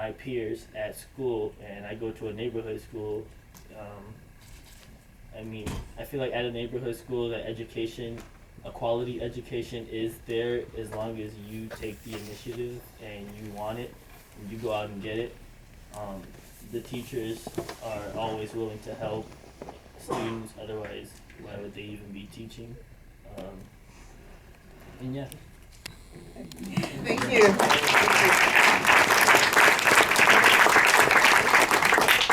my peers at school, and I go to a neighborhood school. I mean, I feel like at a neighborhood school, that education, a quality education, is there as long as you take the initiative and you want it, and you go out and get it. The teachers are always willing to help students, otherwise, why would they even be teaching? And yeah. Thank you.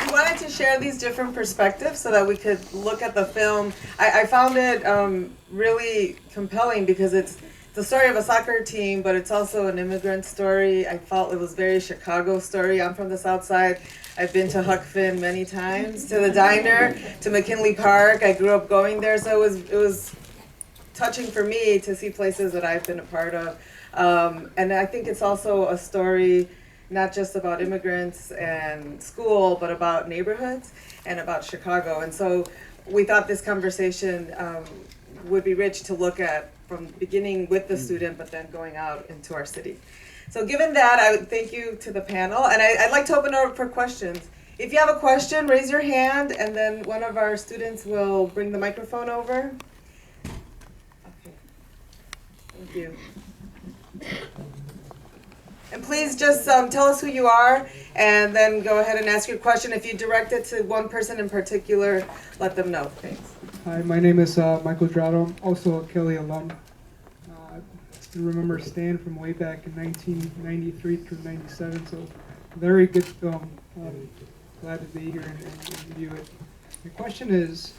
We wanted to share these different perspectives so that we could look at the film. I found it really compelling because it's the story of a soccer team, but it's also an immigrant story. I felt it was very Chicago story. I'm from the South Side. I've been to Huck Finn many times, to the diner, to McKinley Park. I grew up going there, so it was touching for me to see places that I've been a part of. And I think it's also a story not just about immigrants and school, but about neighborhoods and about Chicago. And so we thought this conversation would be rich to look at from beginning with the student, but then going out into our city. So given that, I would thank you to the panel, and I'd like to open it up for questions. If you have a question, raise your hand, and then one of our students will bring the microphone over. Okay. Thank you. And please just tell us who you are, and then go ahead and ask your question. If you direct it to one person in particular, let them know. Thanks. Hi, my name is Michael Drado. I'm also a Kelly alum. I remember Stan from way back in 1993 through 97, so very good film. Glad to be here and view it. The question is,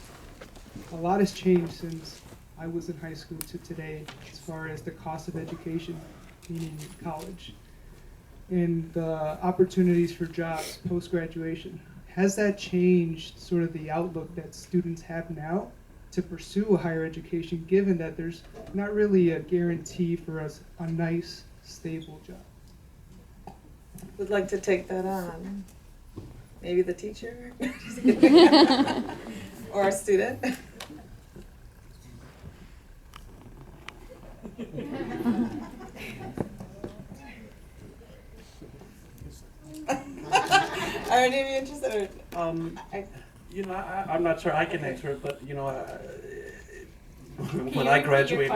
a lot has changed since I was in high school to today as far as the cost of education, meaning college, and the opportunities for jobs post-graduation. Has that changed sort of the outlook that students have now to pursue a higher education, given that there's not really a guarantee for us a nice, stable job? Would like to take that on? Maybe the teacher? Or a student? Are any of you interested? I'm not sure I can answer it, but when I graduated,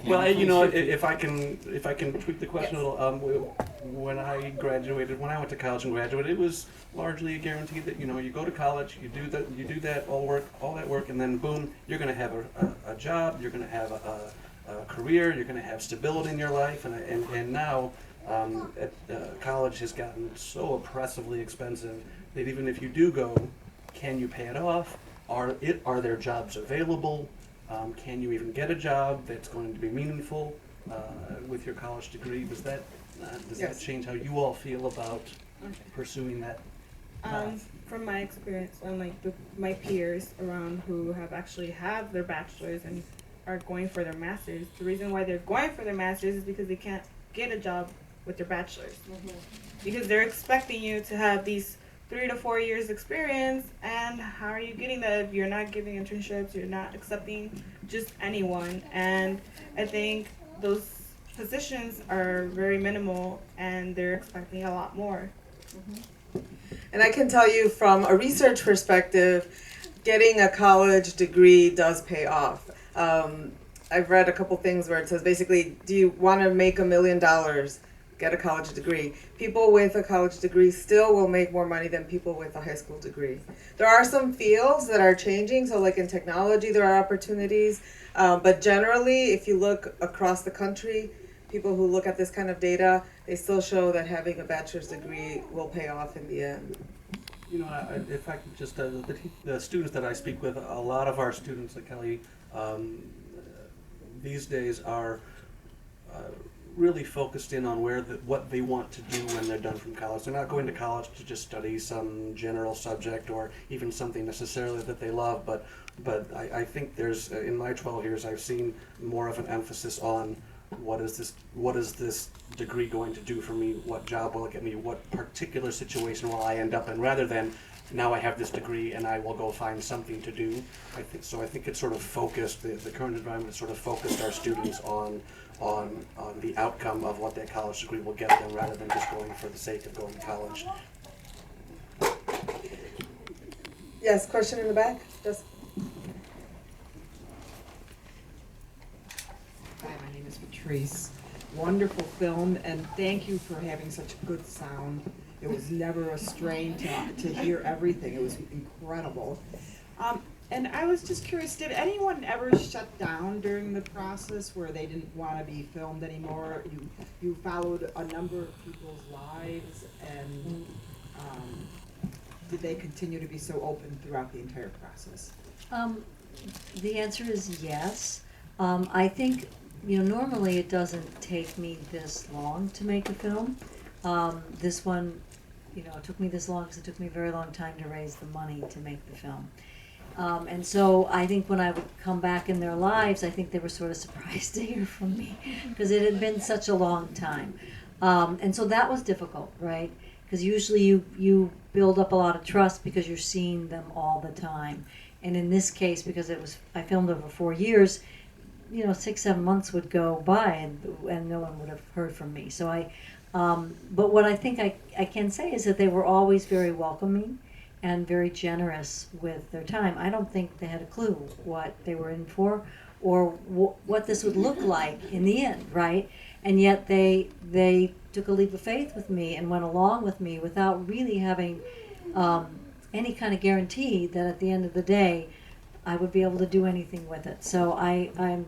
well, if I can tweak the question a little, when I graduated, when I went to college and graduated, it was largely a guarantee that you go to college, you do that all that work, and then boom, you're going to have a job, you're going to have a career, you're going to have stability in your life, and now college has gotten so oppressively expensive that even if you do go, can you pay it off? Are there jobs available? Can you even get a job that's going to be meaningful with your college degree? Does that change how you all feel about pursuing that path? From my experience and my peers around who have their bachelor's and are going for their master's, the reason why they're going for their master's is because they can't get a job with their bachelor's. Because they're expecting you to have these 3 to 4 years experience, and how are you getting that if you're not giving internships, you're not accepting just anyone? And I think those positions are very minimal, and they're expecting a lot more. And I can tell you from a research perspective, getting a college degree does pay off. I've read a couple things where it says basically, do you want to make $1 million? Get a college degree. People with a college degree still will make more money than people with a high school degree. There are some fields that are changing, so like in technology there are opportunities, but generally if you look across the country, people who look at this kind of data, they still show that having a bachelor's degree will pay off in the end. If I could just, the students that I speak with, a lot of our students at Kelly these days are really focused in on what they want to do when they're done from college. They're not going to college to just study some general subject or even something necessarily that they love, but I think there's, in my 12 years, I've seen more of an emphasis on what is this degree going to do for me? What job will it get me? What particular situation will I end up in? Rather than now I have this degree and I will go find something to do. I think it's sort of focused. The current environment has sort of focused our students on the outcome of what that college degree will get them, rather than just going for the sake of going to college. Yes, question in the back? Just. Hi, my name is Patrice. Wonderful film, and thank you for having such good sound. It was never a strain to hear everything. It was incredible. And I was just curious, did anyone ever shut down during the process where they didn't want to be filmed anymore? You followed a number of people's lives, and did they continue to be so open throughout the entire process? The answer is yes. I think, normally it doesn't take me this long to make a film. This one, it took me this long because it took me a very long time to raise the money to make the film. And so I think when I would come back in their lives, I think they were sort of surprised to hear from me because it had been such a long time. And so that was difficult, right? Because usually you build up a lot of trust because you're seeing them all the time. And in this case, because I filmed over 4 years, 6-7 months would go by and no one would have heard from me. So but what I think I can say is that they were always very welcoming and very generous with their time. I don't think they had a clue what they were in for or what this would look like in the end, right? And yet they took a leap of faith with me and went along with me without really having any kind of guarantee that at the end of the day I would be able to do anything with it. So I'm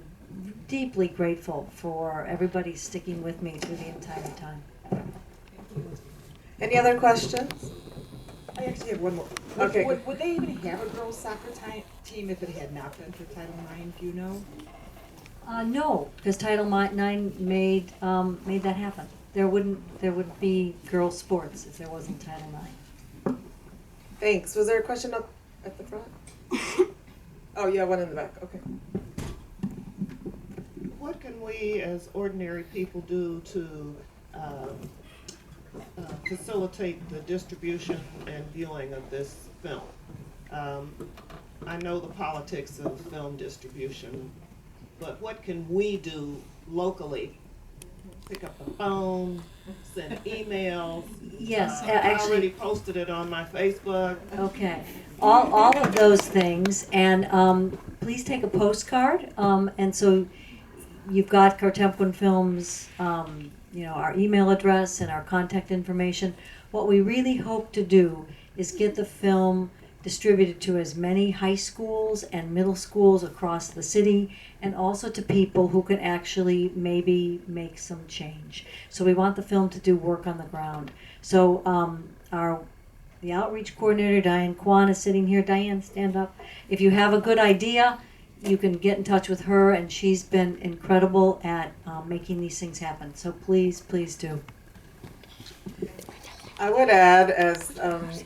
deeply grateful for everybody sticking with me through the entire time. Any other questions? I actually have one more. Okay. Would they even have a girls' soccer team if it had not been for Title IX? Do you know? No, because Title IX made that happen. There wouldn't be girls' sports if there wasn't Title IX. Thanks. Was there a question up at the front? Oh, yeah, one in the back. Okay. What can we as ordinary people do to facilitate the distribution and viewing of this film? I know the politics of film distribution, but what can we do locally? Pick up the phone, send emails. Yes, I actually. already posted it on my Facebook. Okay, all of those things, and please take a postcard. And so you've got Cartempuan Films, our email address and our contact information. What we really hope to do is get the film distributed to as many high schools and middle schools across the city, and also to people who can actually maybe make some change. So we want the film to do work on the ground. So the outreach coordinator, Diane Kwan, is sitting here. Diane, stand up. If you have a good idea, you can get in touch with her, and she's been incredible at making these things happen. So please, please do. I would add, as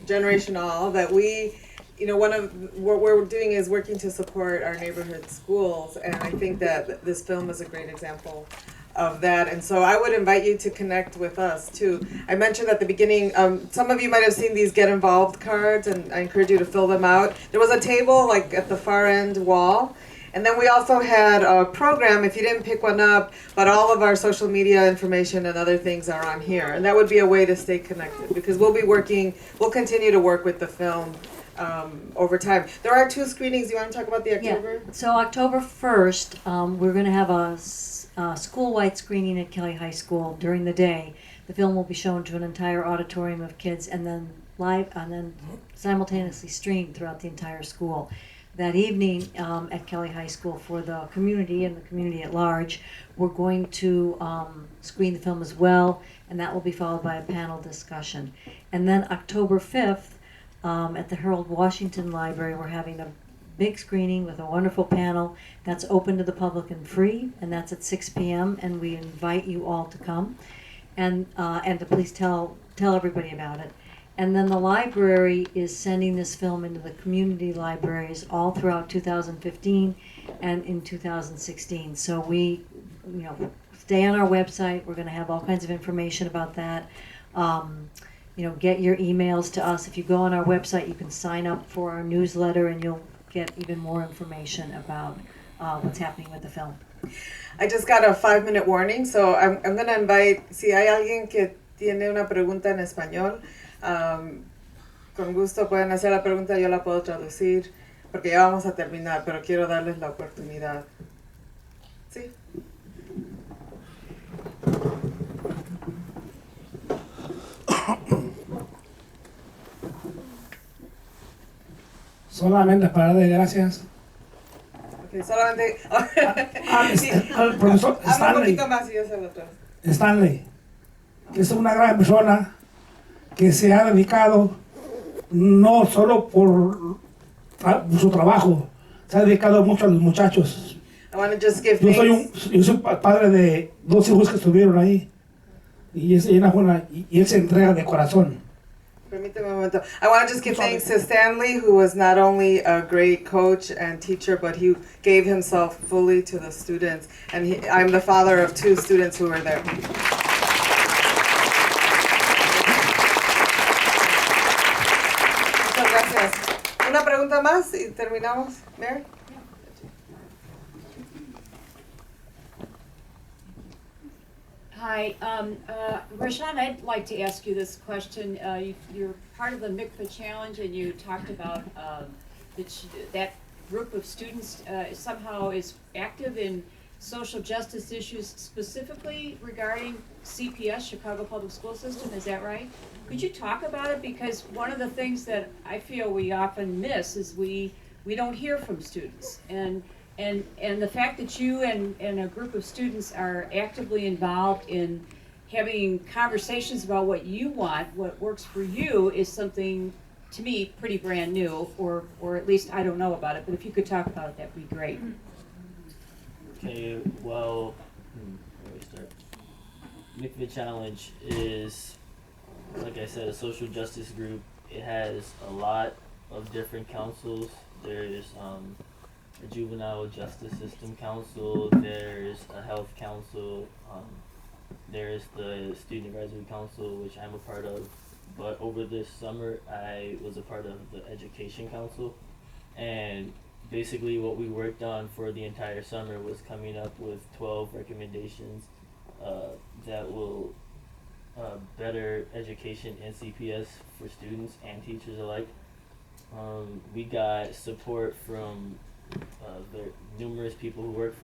Generation All, that we, one of what we're doing is working to support our neighborhood schools, and I think that this film is a great example of that. And so I would invite you to connect with us too. I mentioned at the beginning, some of you might have seen these Get Involved cards, and I encourage you to fill them out. There was a table at the far end wall. And then we also had a program, if you didn't pick one up, but all of our social media information and other things are on here. And that would be a way to stay connected, because we'll continue to work with the film over time. There are 2 screenings. You want to talk about the October? Yeah. So October 1st, we're going to have a school-wide screening at Kelly High School during the day. The film will be shown to an entire auditorium of kids and then simultaneously streamed throughout the entire school. That evening at Kelly High School, for the community and the community at large, we're going to screen the film as well, and that will be followed by a panel discussion. And then October 5th, at the Harold Washington Library, we're having a big screening with a wonderful panel that's open to the public and free, and that's at 6 p.m., and we invite you all to come and to please tell everybody about it. And then the library is sending this film into the community libraries all throughout 2015 and in 2016. So we, stay on our website. We're going to have all kinds of information about that. Get your emails to us. If you go on our website, you can sign up for our newsletter, and you'll get even more information about what's happening with the film. I just got a 5-minute warning, so I'm going to invite, si hay alguien que tiene una pregunta en español, con gusto pueden hacer la pregunta, yo la puedo traducir, porque ya vamos a terminar, pero quiero darles la oportunidad. ¿Sí? Solamente para darle gracias Okay, solamente... al profesor Habla un Stanley, poquito más y yo se lo traigo. Stanley, que es una gran persona que se ha dedicado no solo por su trabajo, se ha dedicado mucho a los muchachos. I want to just give Yo thanks. soy padre de 2 hijos que estuvieron ahí y él se entrega de corazón. Permíteme un momento. I want to just give thanks to Stanley, who was not only a great coach and teacher, but he gave himself fully to the students. And I'm the father of 2 students who were there. Muchas gracias. Una pregunta más y terminamos, Mary. Hi, Rashawn, I'd like to ask you this question. You're part of the MICFA Challenge, and you talked about that group of students somehow is active in social justice issues, specifically regarding CPS, Chicago Public School System. Is that right? Could you talk about it? Because one of the things that I feel we often miss is we don't hear from students. And the fact that you and a group of students are actively involved in having conversations about what you want, what works for you, is something, to me, pretty brand new, or at least I don't know about it, but if you could talk about it, that'd be great. Okay, well, where do we start? MICFA Challenge is, like I said, a social justice group. It has a lot of different councils. There's a juvenile justice system council, there's a health council, there's the student advisory council, which I'm a part of. But over this summer, I was a part of the education council, and basically what we worked on for the entire summer was coming up with 12 recommendations that will better education and CPS for students and teachers alike. We got support from the numerous people who work